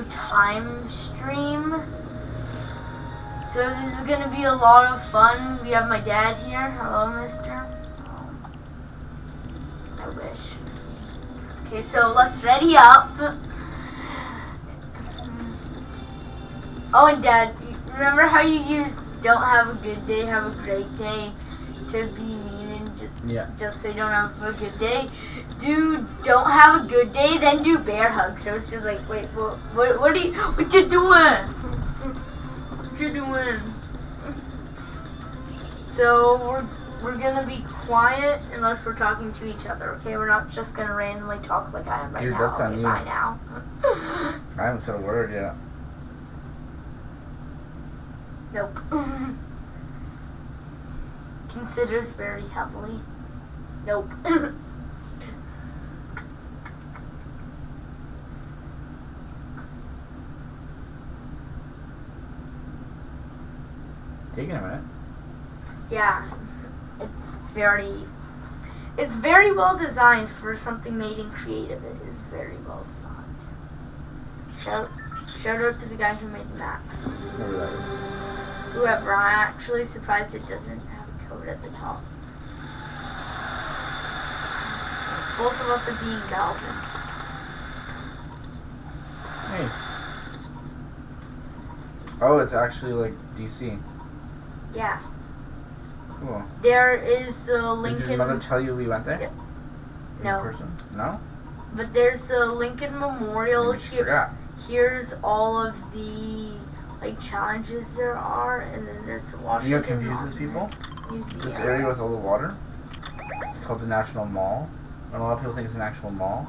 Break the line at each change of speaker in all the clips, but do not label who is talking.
new time stream. So this is gonna be a lot of fun. We have my dad here. Hello, mister. I wish. Okay, so let's ready up. Oh, and Dad, remember how you used "don't have a good day, have a great day" to be mean and just say "don't have a good day"? Do "don't have a good day," then do bear hug. So it's just like, wait, what you doing? What you doing? So we're gonna be quiet unless we're talking to each other. Okay, we're not just gonna randomly talk like I am right now.
Dude, that's on you.
Bye now.
I haven't said a word yet.
Nope. Considers very heavily. Nope.
Taking a minute.
Yeah, it's very well designed for something made in creative. It is very well designed. Shout out to the guy who made the map.
Whoever that is.
Whoever. I'm actually surprised it doesn't have a code at the top. Both of us are being Melvin.
Hey. Oh, it's actually like DC.
Yeah.
Cool.
There is a Lincoln.
Did your mother tell you we went there?
Yeah. No.
In person? No?
But there's a Lincoln Memorial here.
Forgot.
Here's all of the challenges there are, and then there's Washington.
You know what confuses people? This area with all the water. It's called the National Mall. And a lot of people think it's an actual mall,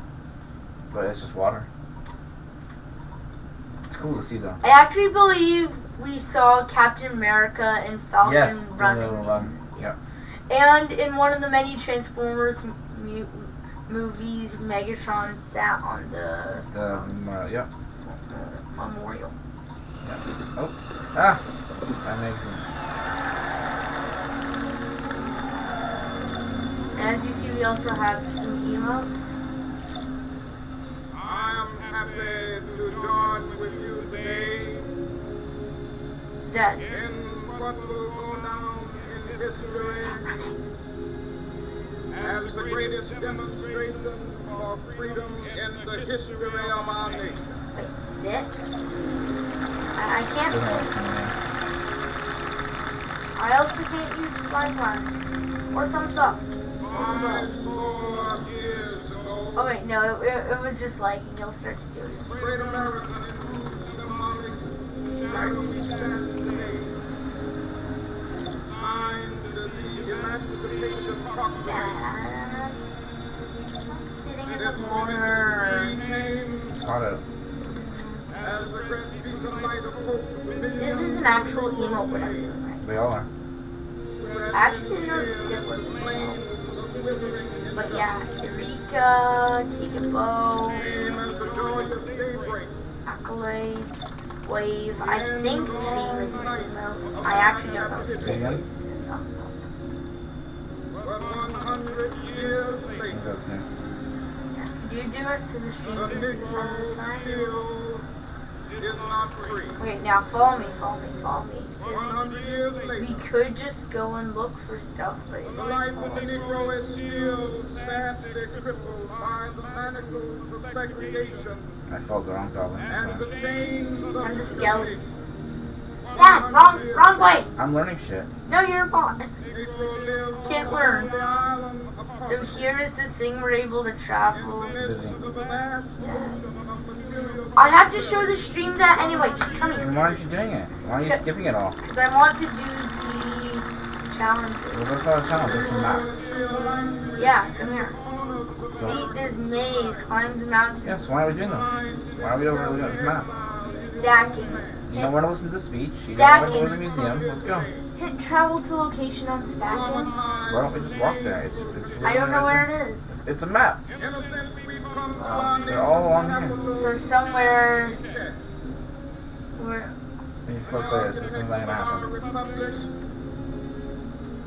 but it's just water. It's cool to see though.
I actually believe we saw Captain America and Falcon running.
Yeah.
And in one of the many Transformers movies, Megatron sat on the memorial.
Yeah. Oh. Ah. Amazing.
As you see, we also have some emotes.
I am happy to join with you today
Dead.
in what will go down in history as the greatest demonstration of freedom in the history of our nation.
Wait, sit? I can't sit. I also can't use spyglass. Or thumbs up. Oh wait, no, it was just lagging. You'll start to do it.
Great American symbolic signed the Emancipation Proclamation.
Dad, I'm sitting in the corner.
Got it.
As the great beacon light of hope.
This is an actual emote, whatever you're doing, right?
They all are.
I actually didn't know the sit was an emote. But yeah, Eureka, take a bow, accolades, wave. I think dream is an emote. I actually don't know if sit is an thumbs up. Yeah. Do you do it so the stream can see the front of the sign? Okay, now follow me. We could just go and look for stuff, but it's
The life of the Negro is still sadly crippled by the manacles of segregation
I followed the wrong goblin.
and the chains of
I'm the skeleton. Dad, wrong way.
I'm learning shit.
No, you're a bot.
Negro lives
Can't learn.
on the island of
So here is the thing we're able to travel.
Busy.
I have to show the stream that anyway. Just come
Then
here.
why aren't you doing it? Why are you skipping it all?
Because I want to do the challenges.
Well, that's not a challenge. It's a map.
Yeah, come here. See, there's maze, climb the mountain,
Yes, why are we doing them? Why are we over looking at this map?
stacking.
You don't want to listen to the speech. You don't want to
Stacking.
go to the museum. Let's go.
Hit travel to location on stacking.
Why don't we just walk there? It's
I don't know where it is.
It's a map. They're all along here.
So somewhere where
When you flip players, this isn't going to happen.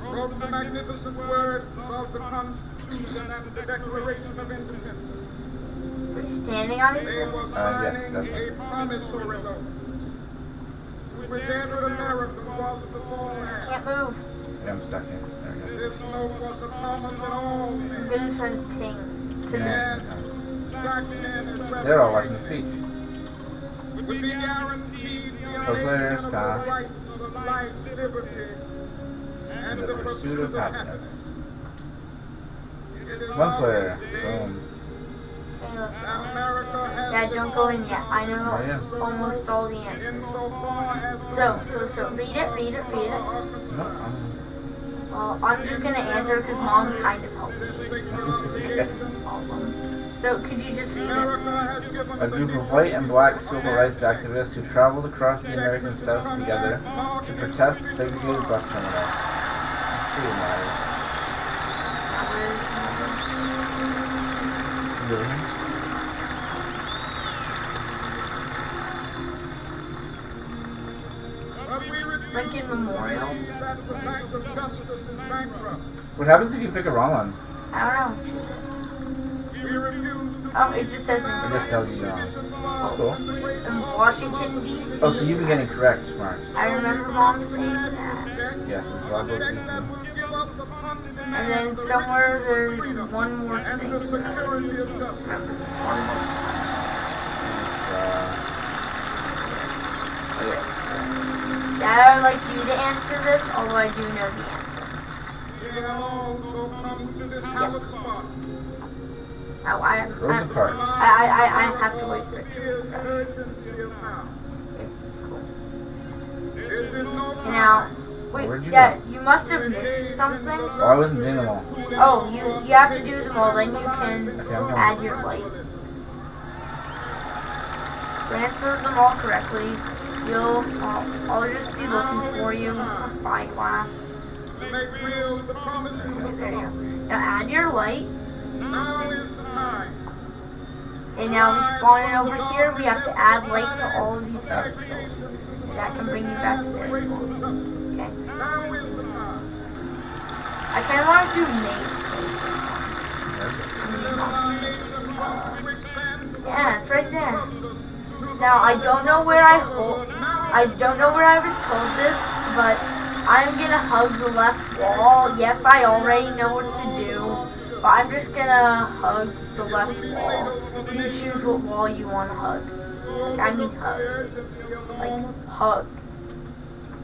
Wrote the magnificent words of the Constitution and the Declaration of Independence.
We're standing on each other?
Yes, definitely.
Can't move.
Yeah, I'm stuck here. There we go.
I'm gonna try to ping.
Yeah. They're all watching the speech. So players pass in the pursuit of happiness. One player. Boom.
Yeah, don't go in yet. I know almost all the answers. So, read it.
No,
Well, I'm just gonna answer because Mom kind of helped me. So, could you just read it?
A group of white and black civil rights activists who traveled across the American South together to protest segregated bus terminals. Let's see what matters.
Lincoln Memorial.
What happens if you pick a wrong one?
I don't know. Oh, it just says
It just tells you wrong. Cool.
in Washington, D.C.
Oh, so you've been getting correct marks.
I remember Mom saying that.
Yes, it's all about DC.
And then somewhere there's one more thing. I remember this one more. Yes. Dad, I'd like you to answer this, although I do know the answer. Yep. Oh,
Rosa Parks.
I have to wait for it to refresh. Okay, cool. Now, wait, Dad, you must have missed something.
Oh, I wasn't doing them all.
Oh, you have to do them all, then you can add your light. So answer them all correctly. I'll just be looking for you. Spyglass. Okay, there you go. Now add your light. And now we spawn in over here. We have to add light to all of these pedestals. That can bring you back to there. Okay. I kind of want to do maze this one. Yeah, it's right there. Now I don't know where I was told this, but I'm gonna hug the left wall. Yes, I already know what to do, but I'm just gonna hug the left wall. You choose what wall you want to hug. I mean hug. Like hug.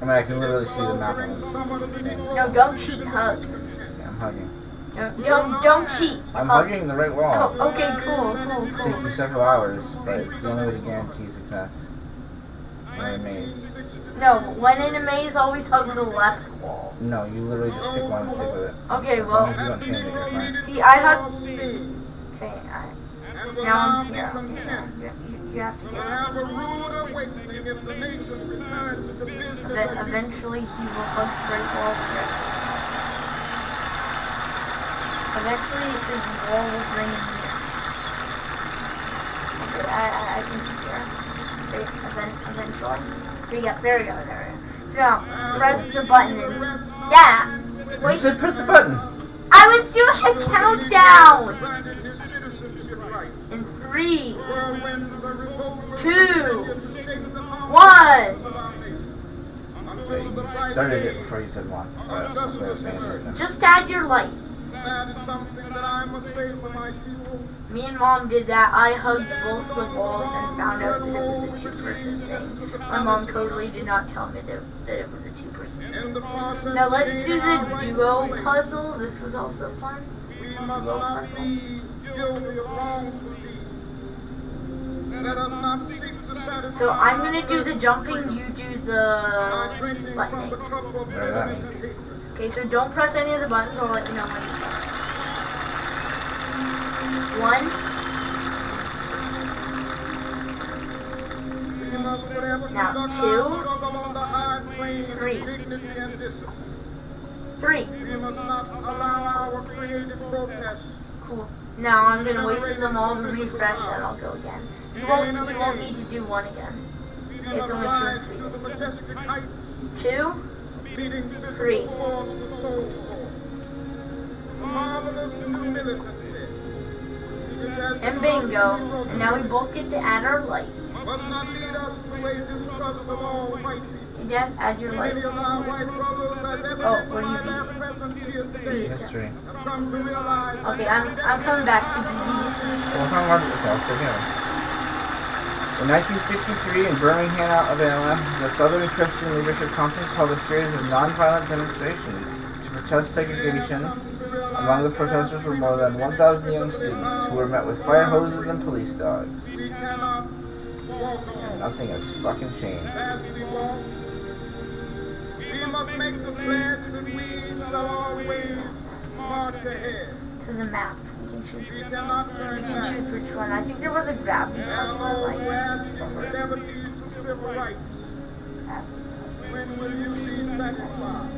I mean, I can literally see the map on the
No, don't cheat. Hug.
Yeah, I'm hugging.
No, don't cheat.
I'm hugging the right wall.
Oh, okay, cool.
It'll take you several hours, but it's the only way to guarantee success. In a maze.
No, when in a maze, always hug the left wall.
No, you literally just pick one and stick with it.
Okay,
As long
well.
as you don't change it, you're fine.
See, I hug. Okay, now I'm here. Okay, now you have to get to me. Eventually, he will hug the right wall. Eventually, his wall will bring him here. Okay, I think he's here. Okay, eventually. There we go. So now, press the button and... Yeah!
Wait, you said press the button!
I was doing a countdown! In 3, 2, 1...
Okay, you started it before you said 1.
Just add your light. Me and Mom did that. I hugged both the walls and found out that it was a 2-person thing. My mom totally did not tell me that it was a 2-person thing. Now let's do the duo puzzle. This was also fun. Duo puzzle. So I'm gonna do the jumping, you do the lightning. Okay, so don't press any of the buttons, I'll let you know when you press. 1. Now 2, 3. 3. Cool. Now I'm gonna wait for them all to refresh and I'll go again. You won't need to do 1 again. It's only 2 and 3. 2, 3. And bingo. And now we both get to add our light. Hey, Dad, add your light. Oh, what do you mean?
History.
Okay, I'm coming back. Could you read it to the school?
Well, if I'm Martin, okay, I'll still go. In 1963, in Birmingham, Alabama, the Southern Christian Leadership Conference held a series of nonviolent demonstrations to protest segregation. Among the protesters were more than 1,000 young students who were met with fire hoses and police dogs. And nothing has fucking changed.
We must make the pledge that we shall always march ahead.
To the map. We can choose which one. I think there was a gravity puzzle like
Never lead to civil rights. When will you be satisfied?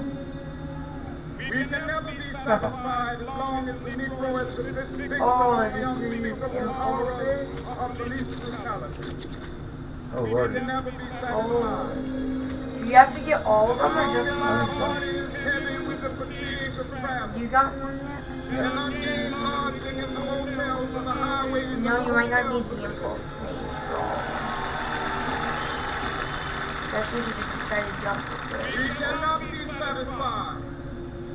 We can never be satisfied as long as the Negro is the victim
Oh,
of
this is impulses.
police brutality.
Oh, Lord.
We can never be
Oh.
satisfied.
Do you have to get all of them or just
I
one?
think so.
Heavy with the fatigue of travel.
You got one yet?
Cannot gain lodging in the hotels on the highways.
No, you might not need the impulse snakes for all of them. Especially because if you try to jump with
We
it.
cannot be satisfied.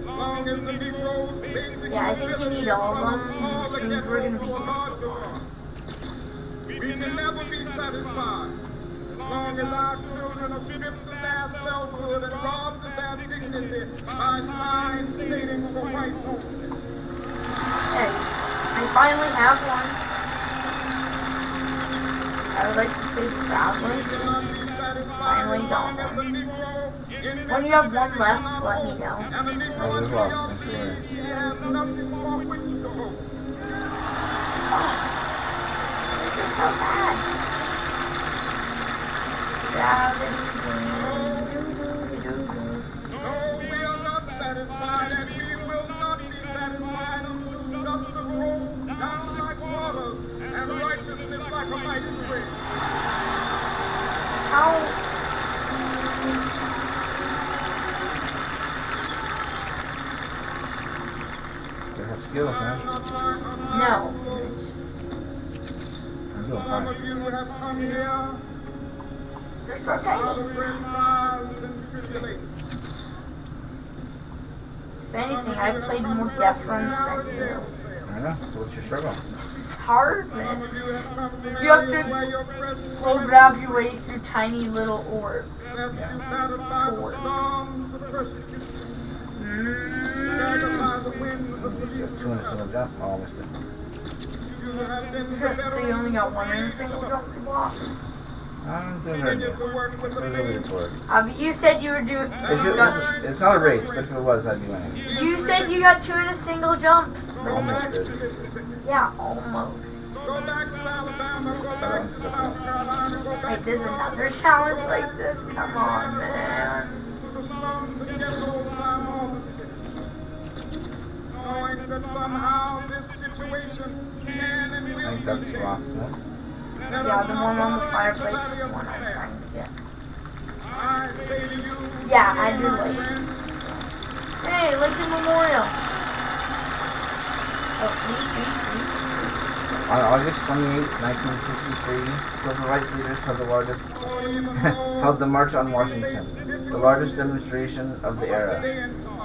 Long as the Negroes basic
Yeah, I think you need all of them, which means we're going to be here for a while.
We can never be satisfied. As long as our children are stripped of their selfhood and robbed of their dignity by signs stating for white home.
Hey, I finally have one. I would like to say proudly. Finally got one. When you have one left, let me know.
Oh, there's lots, I'm sure.
He has nothing for which to hope.
This is so bad. Gravity.
No, we are not satisfied, and we will not be satisfied until justice rolls down like waters and righteousness like a mighty spring.
How?
They have skills, man.
No. It's just,
I'm doing
Some
fine.
of you have come here
they're so
out
tiny.
of great trials and tribulations.
If anything, I've played more death runs than you.
I know, so what's your struggle?
This is hard,
Some
man.
of you have come from
You have
areas
to
where your presence
slow grab your way through tiny little orbs.
has to satisfy the storms of persecution. Satisfy the winds of
You
belief.
have 2 in a single jump. Oh, I missed it.
You have been
So you only got one in a single jump block?
I'm doing very good.
to work with the
There's a leaderboard.
But you said you were doing.
It's not a race, but if it was, I'd be winning.
You said you got 2 in a single jump.
Almost did.
Yeah, almost.
Go back to Alabama, go
That
back
one's
to
so
South
cool.
Carolina, go
Wait,
back
there's another challenge like this? Come on, man.
to the slums and ghettos I'm all the city. Knowing that somehow this situation can and
I
will
think that's the last one.
Yeah, the one on the fireplace is the one I'm trying to get.
I say to you,
Yeah, I do like it. Hey, Lincoln Memorial. Oh,
On August 28th, 1963, civil rights leaders held the March on Washington, the largest demonstration of the era.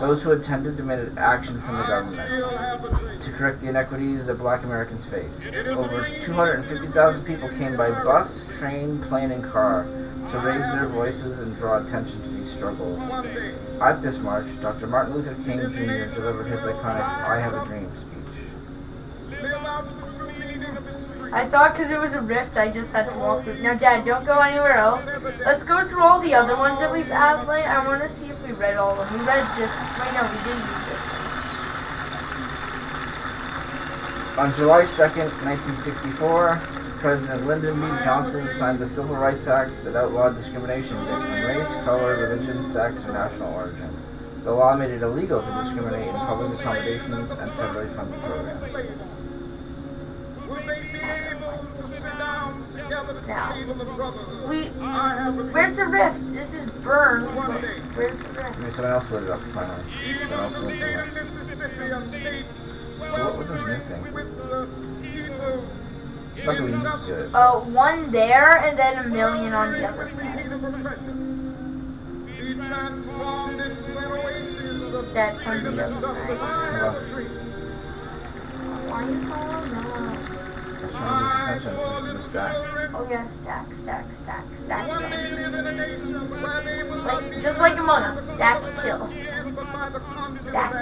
Those who attended demanded action from the government to correct the inequities that black Americans face. Over 250,000 people came by bus, train, plane, and car to raise their voices and draw attention to these struggles. At this march, Dr. Martin Luther King Jr. delivered his iconic I Have a Dream speech.
I thought because it was a rift, I just had to walk through. Now, Dad, don't go anywhere else. Let's go through all the other ones that we've added. I want to see if we read all of them. We read this. Wait, no, we didn't read this one.
On July 2nd, 1964, President Lyndon B. Johnson signed the Civil Rights Act that outlawed discrimination based on race, color, religion, sex, or national origin. The law made it illegal to discriminate in public accommodations and federally funded programs.
Now, where's the rift? This is burned. Where's the rift?
Maybe someone else lit it up finally. Someone else lit it somewhere. So what was missing? Not that we need to do it.
One there and then 1 million on the other side. That from the other side. Why are you following that?
I'm trying to use attention to the stack.
Oh yeah, stack. Like, just like Among Us, stack kill. Stack.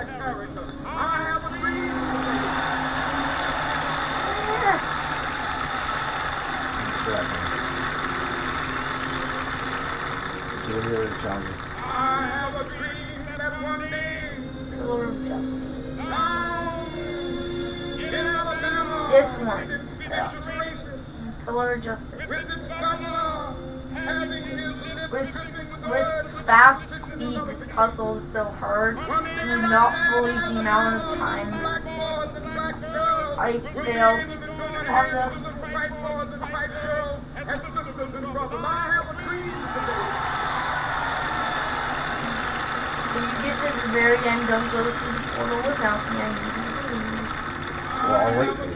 What are the other challenges?
Pillar of Justice. This one. Pillar of Justice. With fast speed, this puzzle is so hard. You will not believe the amount of times I failed on this. When you get to the very end, don't go through the portal without me. I need you to leave.
Well, I'll wait for you.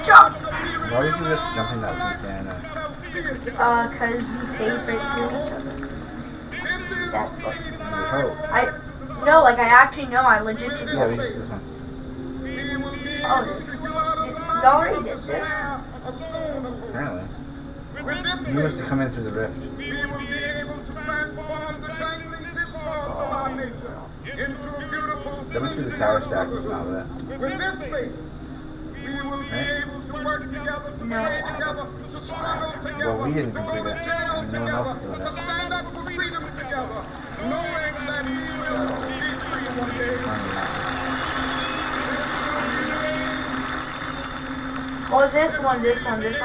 Jump!
Why did you just jump in that Santa?
Cause we face right to each other. That book. No, like I actually know, I legit just
Yeah, we just this one.
Oh, you already did this?
Apparently. You must have come in through the rift. That must be the tower stack that's not that. Right?
No.
Well, we didn't complete it, and no one else is doing it.
Oh, this one's easy. This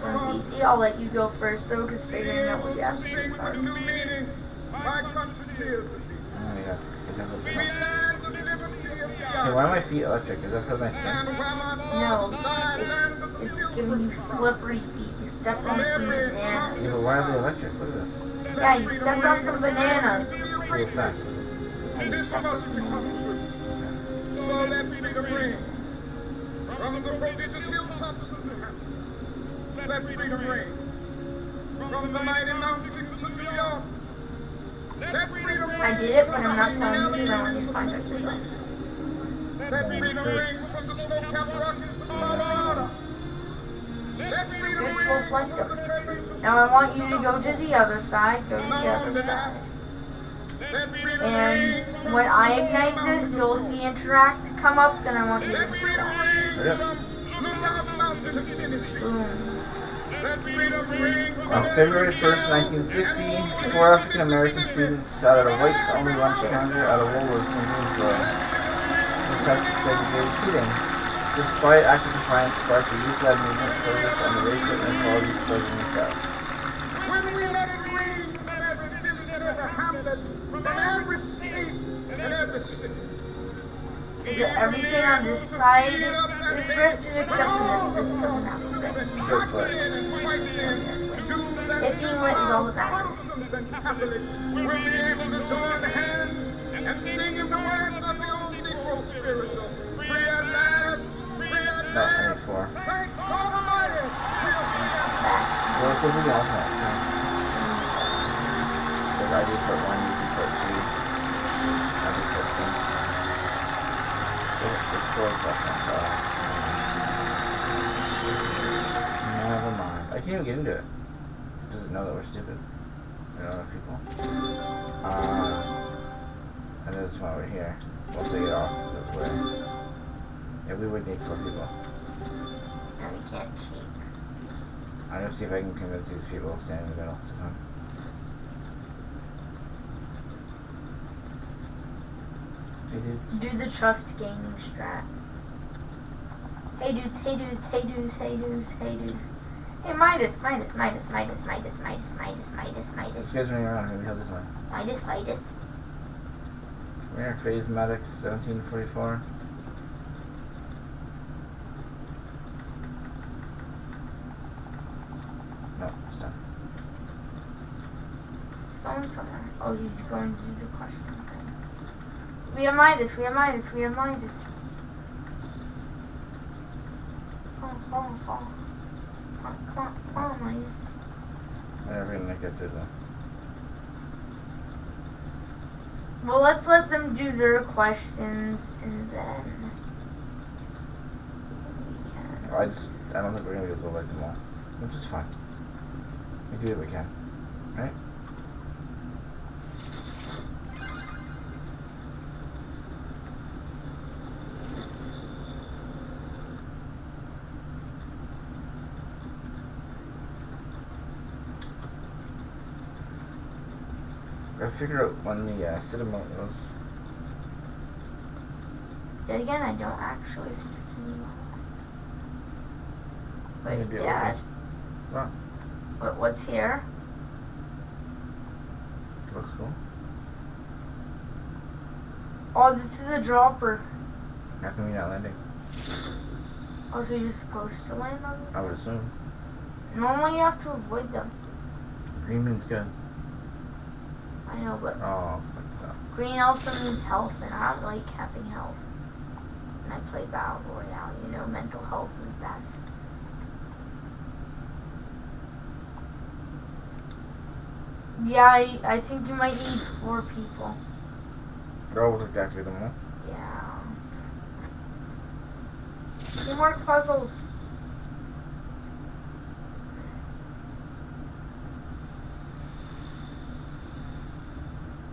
one's easy. I'll let you go first, though, because figuring out what you have to do is hard.
Hey, why are my feet electric? Is that because of my skin?
No, it's giving you slippery feet. You stepped on some bananas.
Yeah, but why are they electric? Look at this.
Yeah, you stepped on some bananas.
It's pretty effect.
Yeah, you stepped on bananas.
From the prodigious hilltops of let freedom reign. From the mighty mountains to New York, let freedom reign.
I did it, but I'm not telling you because I want you to find out yourself.
Let freedom reign from the snow-capped Rockies to Colorado. Let freedom
Good
reign.
full flight dose. Now I want you to go to the other side. Go to the other side. And when I ignite this, you'll see interact come up, then I want you to interact. Boom.
On February 1st, 1960, 4 African American students sat at a whites-only lunch counter at a Woolworths in Greensboro. Protested segregated seating. Despite active defiance sparked a youth-led movement focused on the racial inequalities plaguing the South.
When we let it rain from every village and every hamlet, from every state and every city.
Is it everything on this side is rifted except for this? This doesn't have a rift.
That's right.
It being lit is all that matters.
We'll be able to join hands and sing in the words of the old Negro spiritual. Free at last, free at
No, I
last.
need 4.
Thank God Almighty.
Well, it's supposed to be alternate. Because I do put 1, you can put 2. I do put 2. So it's 4 plus 1, never mind. I can't even get into it. Does it know that we're stupid? You know, people? And there's one over here. We'll take it off this way. Yeah, we would need 4 people.
No, we can't cheat.
I'm gonna see if I can convince these people to stand in the middle to come. Hey dudes.
Do the trust gaining strat. Hey dudes, hey dudes, hey dudes, hey dudes, hey dudes. Hey Midas.
You guys running around, maybe help this one.
Midas.
Rare Phase Medics 1744.
Oh, he's going to do the question thing. We have Midas. Oh, come on, Midas.
I'm never gonna get through that.
Well, let's let them do their questions and then we can.
I don't think we're gonna be able to like them all, which is fine. We do what we can, right? Gotta figure out when the cinema was.
Yet again, I don't actually think it's anymore. Wait,
Maybe
Dad.
What?
What's here?
Looks cool.
Oh, this is a dropper.
How come you're not landing?
Oh, so you're supposed to land on them?
I would assume.
Normally you have to avoid them.
Green means good.
I know, but
Oh, fuck that.
green also means health, and I don't like having health. And I play Battle Royale, you know, mental health is bad. Yeah, I think you might need 4 people.
They're always exactly the one.
Yeah. Teamwork puzzles.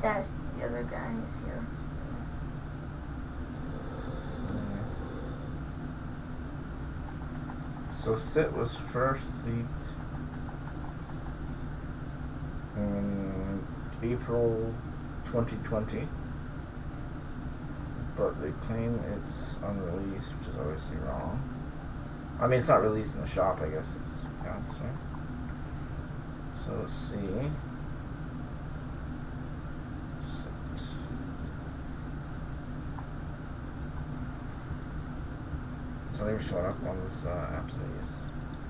Dad, the other guy is here.
So Sit was first leaked in April 2020, but they claim it's unreleased, which is obviously wrong. I mean, it's not released in the shop, I guess it's counts, right? So let's see. It's not even showing up on this app that I use.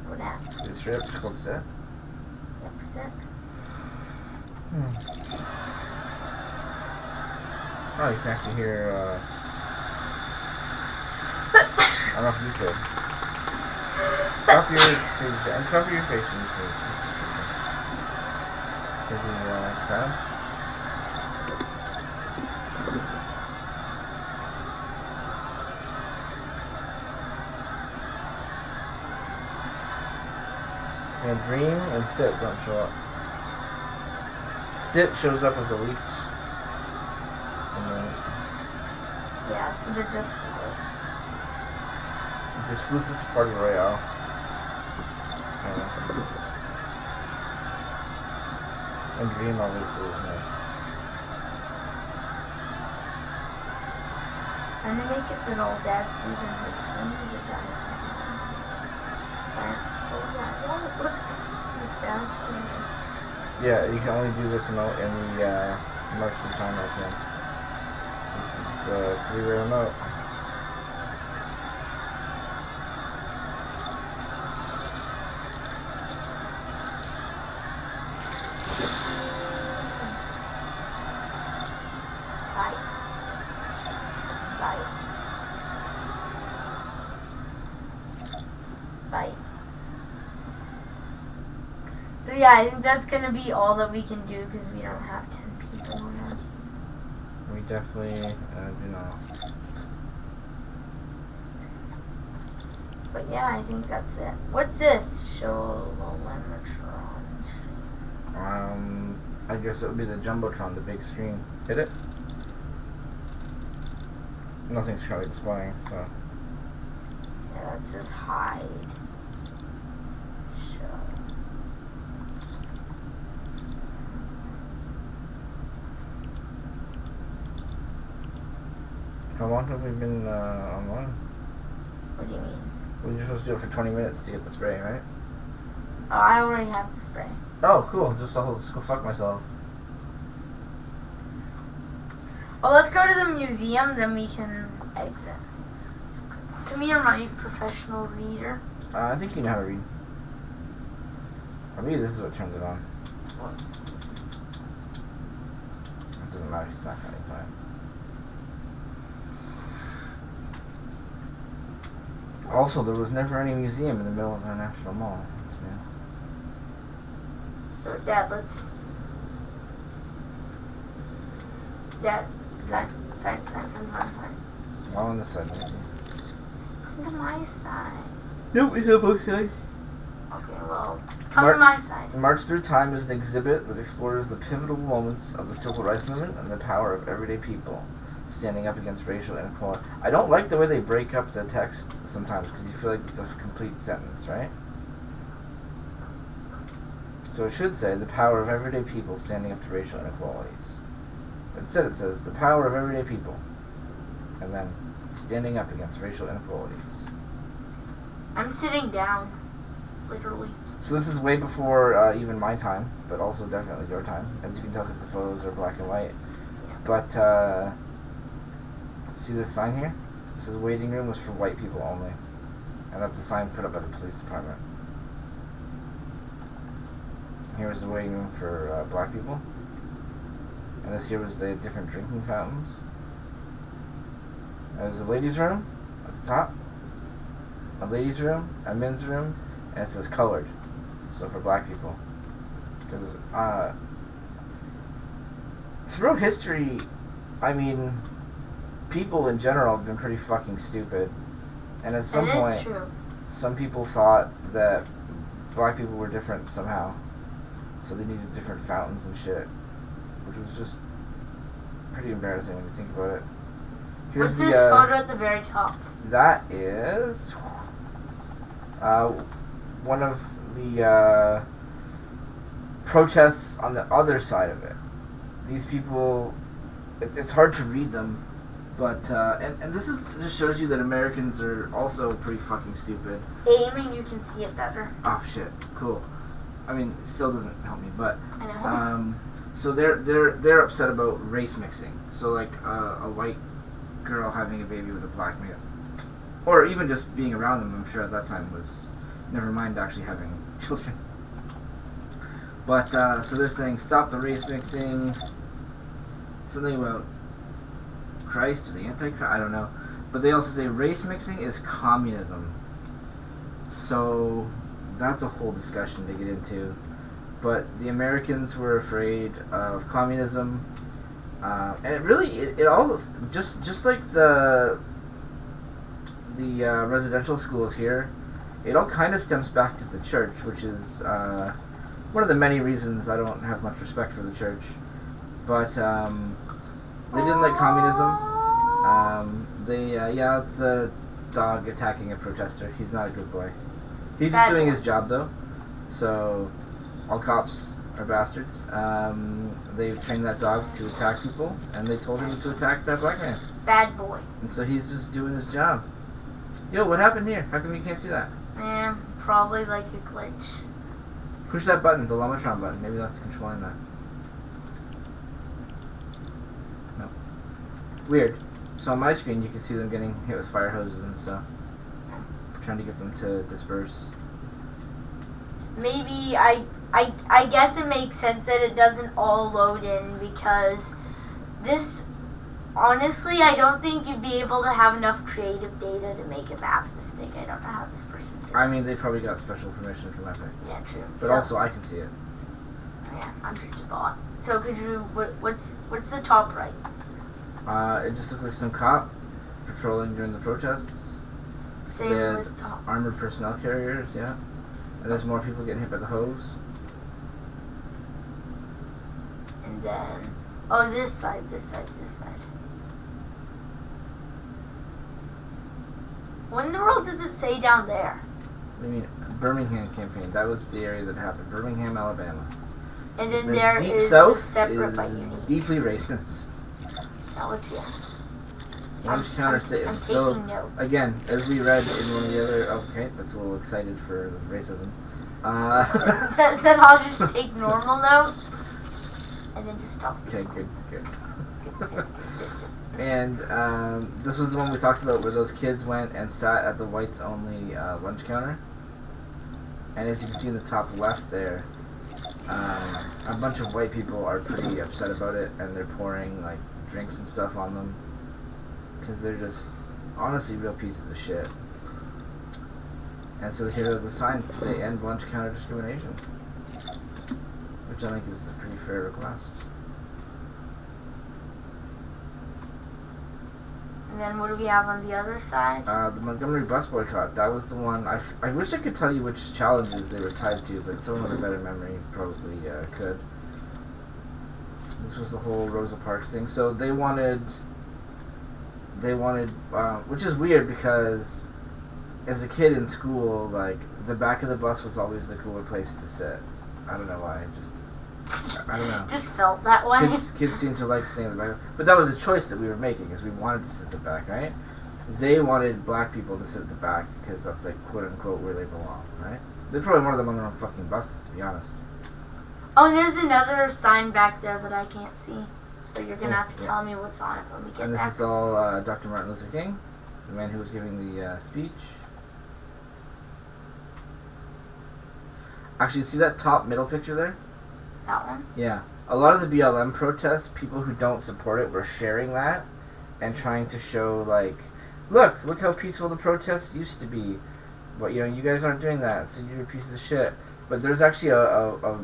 What app?
It's straight up just called Sit.
Yep, Sit.
Oh, you can actually hear, I don't know if you could. Cover your face and cover your face when you say is he, crowd? And Dream and Sit don't show up. Sit shows up as a leaked.
Yeah, so they're just for this.
It's exclusive to Party Royale. And Dream obviously is nice.
I'm gonna make it that all Dad sees in his screen is a giant man. That's look this Dad's place.
Yeah, you can only do this in the marksman time LTM. This is a 3-way remote.
Bye. So yeah, I think that's gonna be all that we can do because we don't have 10 people on our team.
We definitely do not.
But yeah, I think that's it. What's this? Show Lolimetron.
I guess it would be the Jumbotron, the big screen. Hit it? Nothing's currently displaying, so.
Yeah, that says hide. Show.
How long have we been online?
What do you mean?
Well, you're supposed to do it for 20 minutes to get the spray, right?
Oh, I already have the spray.
Oh, cool. Just I'll go fuck myself.
Oh, let's go to the museum, then we can exit. Come here, my professional reader.
I think you know how to read. Or maybe this is what turns it on. No, he's not having fun. Also, there was never any museum in the middle of the National Mall.
So, Dad, let's... Dad, sign.
All on this side, let me see.
Come to my side.
Nope, it's on both sides.
Okay, well, come to my side.
March Through Time is an exhibit that explores the pivotal moments of the Civil Rights Movement and the power of everyday people standing up against racial inequality. I don't like the way they break up the text sometimes because you feel like it's a complete sentence, right? So it should say the power of everyday people standing up to racial inequalities. Instead it says the power of everyday people and then standing up against racial inequalities.
I'm sitting down, literally.
So this is way before even my time, but also definitely your time, as you can tell because the photos are black and white.
Yeah.
But see this sign here? It says waiting room was for white people only, and that's a sign put up by the police department. Here was the waiting room for black people, and this here was the different drinking fountains. There's a ladies' room at the top, a ladies' room, a men's room, and it says colored, so for black people. Because through history, I mean, people in general have been pretty fucking stupid, and at some point, some people thought that black people were different somehow, so they needed different fountains and shit, which was just pretty embarrassing when you think about it. Here's
What's this photo at the very top?
That is one of the protests on the other side of it. These people, it's hard to read them, but and this just shows you that Americans are also pretty fucking stupid.
Aiming, you can see it better.
Oh shit, cool. I mean, it still doesn't help me, but
I know.
so they're upset about race mixing. So like a white girl having a baby with a black male, or even just being around them. I'm sure at that time was, never mind actually having children. But so they're saying stop the race mixing. Something about Christ or the Antichrist, I don't know. But they also say race mixing is communism. So that's a whole discussion to get into. But the Americans were afraid of communism. And it really, it all, just like the residential schools here, it all kind of stems back to the church, which is one of the many reasons I don't have much respect for the church. But they didn't like communism. Yeah, it's a dog attacking a protester. He's not a good boy. He's just doing his job though. So all cops are bastards. They've trained that dog to attack people, and they told him to attack that black man.
Bad boy.
And so he's just doing his job. Yo, what happened here? How come you can't see that?
Probably like a glitch.
Push that button, the Lomatron button. Maybe that's controlling that. No. Weird. So on my screen, you can see them getting hit with fire hoses and stuff. Trying to get them to disperse.
Maybe I guess it makes sense that it doesn't all load in because this, honestly, I don't think you'd be able to have enough creative data to make a map this big. I don't know how this person did it.
I mean, they probably got special permission from Epic.
Yeah, true.
But also, I can see it.
Yeah, I'm just a bot. So could you, what's the top right?
It just looks like some cop patrolling during the protests.
Same with top.
Armored personnel carriers, yeah. And there's more people getting hit by the hose.
And then, oh, this side. What in the world does it say down there?
What do you mean? Birmingham campaign. That was the area that happened. Birmingham, Alabama.
And then
the
there
Deep
is
South
a separate
is
by unit.
deeply racist.
Now let's see.
Lunch counter statement.
I'm taking
So
notes.
again, as we read in one of the other, okay, that's a little excited for racism.
Then I'll just take normal notes and then just stop.
Okay, good. And this was the one we talked about where those kids went and sat at the whites only lunch counter. And as you can see in the top left there, A bunch of white people are pretty upset about it, and they're pouring like drinks and stuff on them because they're just honestly real pieces of shit. And so here are the signs that say end lunch counter discrimination, which I think is a pretty fair request.
And then what do we have on the other side?
The Montgomery Bus Boycott. That was the one. I wish I could tell you which challenges they were tied to, but someone with a better memory probably could. This was the whole Rosa Parks thing. So they wanted, which is weird because as a kid in school, like, the back of the bus was always the cooler place to sit. I don't know why. I don't know.
Just felt that way.
Kids seem to like sitting in the back. But that was a choice that we were making, because we wanted to sit at the back, right? They wanted black people to sit at the back, because that's, like, quote-unquote where they belong, right? They probably wanted them on their own fucking buses, to be honest.
Oh, and there's another sign back there that I can't see. So you're going to have to tell me what's on it when we get
and
back.
And this is all Dr. Martin Luther King, the man who was giving the speech. Actually, see that top middle picture there?
That one?
Yeah. A lot of the BLM protests, people who don't support it were sharing that and trying to show, like, look how peaceful the protests used to be. But, you know, you guys aren't doing that, so you're pieces of shit. But there's actually a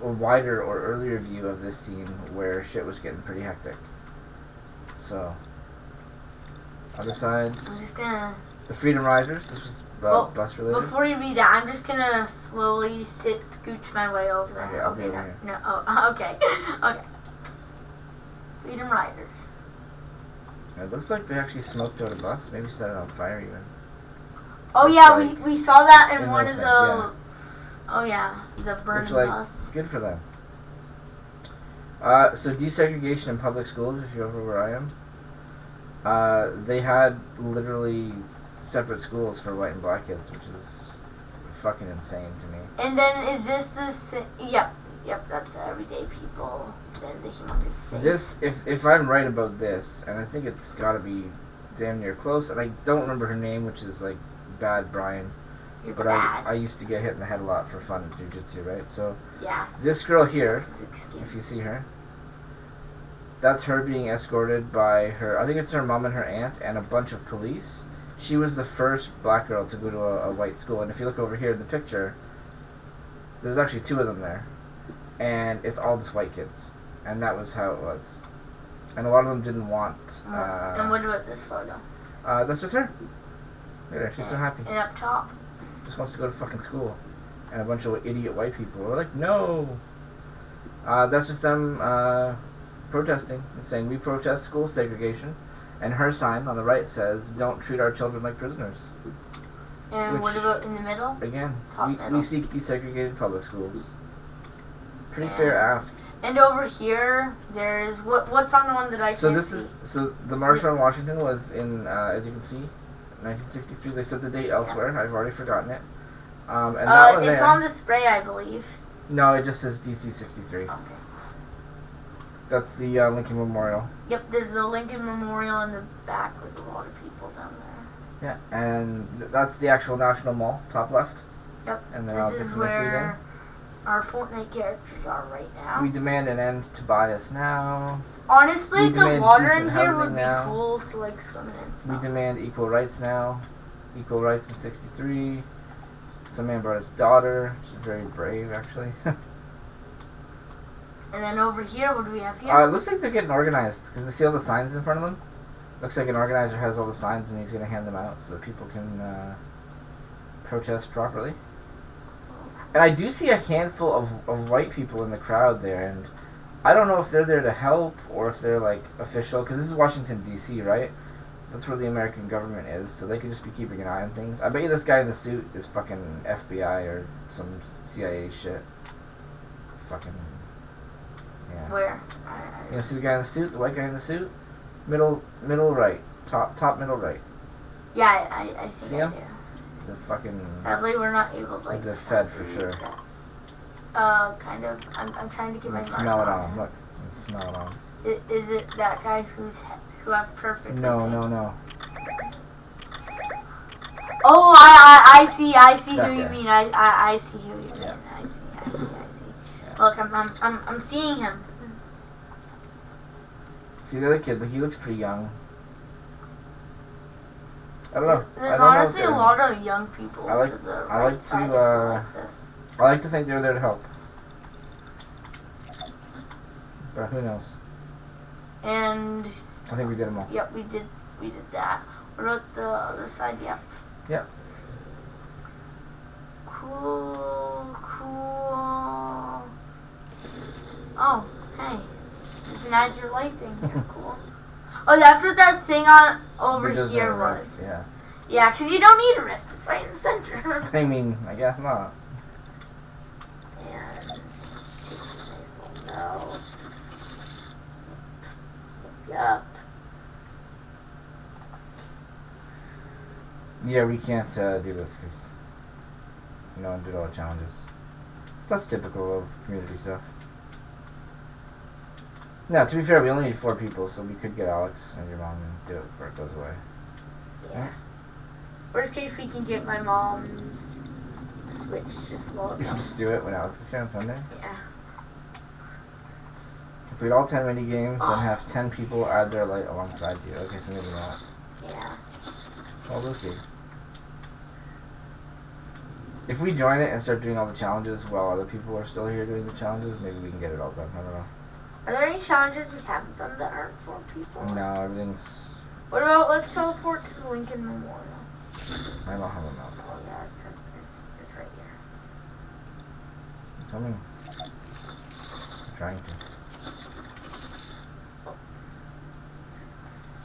wider or earlier view of this scene where shit was getting pretty hectic. So, other side.
I'm just gonna...
The Freedom Riders. This was bus related.
Before you read that, I'm just gonna slowly scooch my way over there.
Okay, I'll be over here.
No, oh, okay. Okay. Freedom Riders.
It looks like they actually smoked out a bus. Maybe set it on fire even.
Oh yeah, we saw that in one of the...
Yeah.
Oh yeah, the burning bus.
Good for them. So desegregation in public schools, if you're over where I am, they had literally separate schools for white and black kids, which is fucking insane to me.
And then is this yep, that's everyday people. Then the humongous face.
This, if I'm right about this, and I think it's gotta be damn near close, and I don't remember her name, which is like Bad Brian. But I used to get hit in the head a lot for fun at jiu-jitsu, right? So
yeah.
This girl here, if you see her, that's her being escorted by her, I think it's her mom and her aunt and a bunch of police. She was the first black girl to go to a white school, and if you look over here in the picture, there's actually two of them there, and it's all just white kids, and that was how it was. And a lot of them didn't want...
and what about this photo?
That's just her. Look at her, she's so happy.
And up top?
Just wants to go to fucking school. And a bunch of idiot white people are like, no! That's just them protesting and saying, we protest school segregation. And her sign on the right says, don't treat our children like prisoners.
And what about in the middle?
Again, we seek desegregated public schools. Pretty fair ask.
And over here, there's, what's on the one that I can't see?
So the March on Washington was in, as you can see, 1963. They said the date elsewhere. I've already forgotten it. And that one
it's on the spray, I believe.
No, it just says DC 63.
Okay.
That's the Lincoln Memorial.
Yep, there's the Lincoln Memorial in the back with a lot of people down there.
Yeah, and that's the actual National Mall, top left.
Yep.
And
this is where our Fortnite characters are right now.
We demand an end to bias now.
Honestly, the water in here would be cool to like swim in and stuff.
We demand equal rights now. Equal rights in 63. Some man brought his daughter. She's very brave, actually.
And then over here, what do we have here?
It looks like they're getting organized, because they see all the signs in front of them. Looks like an organizer has all the signs and he's going to hand them out so that people can protest properly. And I do see a handful of white people in the crowd there, and I don't know if they're there to help or if they're like official, because this is Washington, D.C., right? That's where the American government is, so they could just be keeping an eye on things. I bet you this guy in the suit is fucking FBI or some CIA shit. Fucking... yeah.
Where?
You know, see the guy in the suit? The white guy in the suit? Middle right. Top middle right.
Yeah, I think
see him? The fucking...
Sadly, we're not able to, like...
He's a Fed for sure.
Kind of. I'm trying to get my mark
smell it on him. Look. Smell it on him.
Is it that guy who have perfect...
No.
Oh, I see
that
who you
guy.
mean. I see who you mean.
Yeah.
I see. Look, I'm seeing him.
See the other kid, but he looks pretty young. I don't know.
There's honestly a lot of young people
I like this. I like to think they're there to help. But who knows?
And
I think we did them all.
Yep, we did that. What about the other side? Yep.
Yep.
Cool. Oh, hey. Just add your light thing here. Cool. Oh, that's what that thing on over here was.
Yeah.
Yeah, because you don't need a rift. It's right in the center.
I mean, I guess not.
And just take some nice little notes. Yep.
Yeah, we can't do this because no one did all the challenges. That's typical of community stuff. Now, to be fair, we only need 4 people, so we could get Alex and your mom and do it before it goes away.
Yeah. Worst case, we can get my mom's Switch just logged
We can
up.
just do it when Alex is here on Sunday.
Yeah.
Complete all 10 mini games, then have 10 people add their light alongside you. Okay, so maybe not.
Yeah.
Well, we'll see. If we join it and start doing all the challenges while other people are still here doing the challenges, maybe we can get it all done. I don't know.
Are there any challenges we haven't done that aren't for people?
No, everything's...
What about let's teleport to the Lincoln Memorial?
I don't have a map.
Oh yeah, it's right here.
I'm coming. I'm trying to.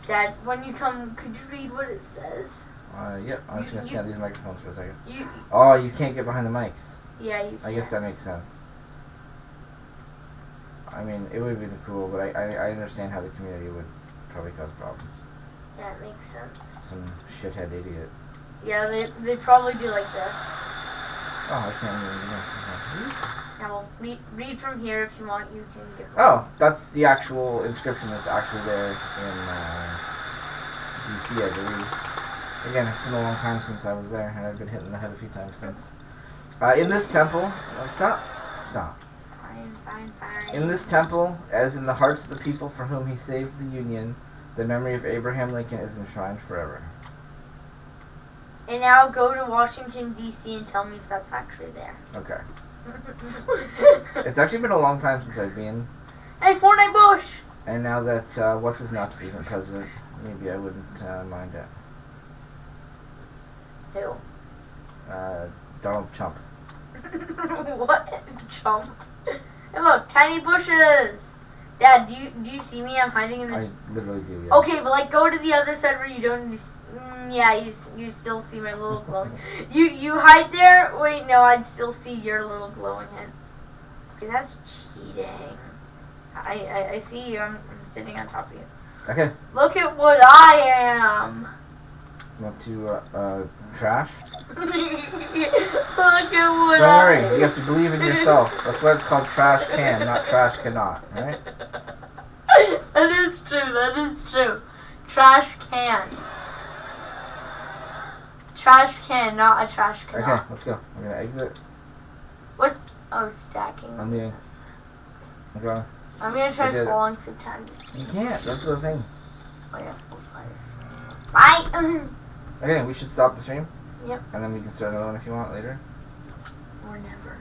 Dad, when you come, could you read what it says?
Yep, I'm just gonna stand these microphones for a second.
You
Oh, you can't get behind the mics.
Yeah, you can.
I guess that makes sense. I mean, it would have been cool, but I understand how the community would probably cause problems.
Yeah, it makes sense.
Some shithead idiot.
Yeah, they probably do like this.
Oh, I can't even...
Yeah, well, read from here if you want. You can get.
Oh, that's the actual inscription that's actually there in DC, I believe. Again, it's been a long time since I was there, and I've been hit in the head a few times since. In this temple... Stop.
Fine.
In this temple, as in the hearts of the people for whom he saved the Union, the memory of Abraham Lincoln is enshrined forever.
And now go to Washington, D.C. and tell me if that's actually there.
Okay. It's actually been a long time since I've been.
Hey, Fortnite Bush!
And now that What's-His-Nuts isn't president, maybe I wouldn't mind it.
Who?
Donald Trump.
What? Chump. Hey, look, tiny bushes! Dad, do you see me? I'm hiding in the...
I literally do, yeah.
Okay, but like go to the other side where you don't... yeah, you still see my little glowing... you hide there? Wait, no, I'd still see your little glowing head. Okay, that's cheating. I see you. I'm sitting on top of you.
Okay.
Look at what I am!
Want to, trash?
Look at what
Don't worry, you have to believe in yourself. That's why it's called trash can, not trash cannot, alright?
That is true. Trash can. Trash can, not a trash can.
Okay, let's go. We're gonna exit.
What? Oh, stacking.
I'm going.
I'm gonna try falling through time.
You can't, that's the thing.
Oh yeah, 4 fires. Bye!
Okay, we should stop the stream.
Yep.
And then we can start another one if you want later.
Or never.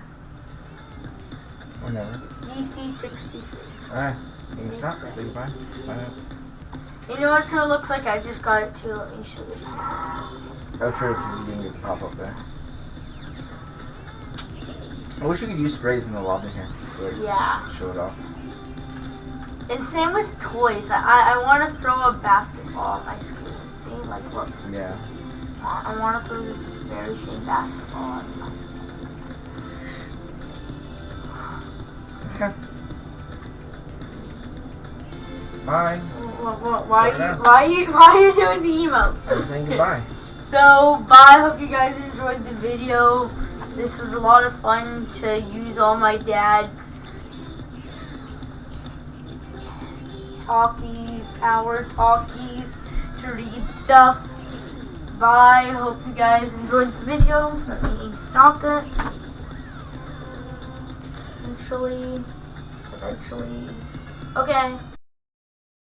Or never.
DC 63.
Alright, you can stop. Say goodbye. Bye now.
You know what it looks like? I just got it too. Let me show you.
Oh, true, because you didn't get the pop up there. I wish we could use sprays in the lobby here. So
yeah.
Show it off.
And same with toys. I want to throw a basketball on my screen. See? Like, look.
Yeah.
I want to throw this very same basketball on my screen.
Okay. Bye.
Why are you doing the emote?
I'm saying goodbye.
So, bye. Hope you guys enjoyed the video. This was a lot of fun to use all my dad's power talkies to read stuff. Bye. Hope you guys enjoyed the video. Let me stop it. eventually. Okay.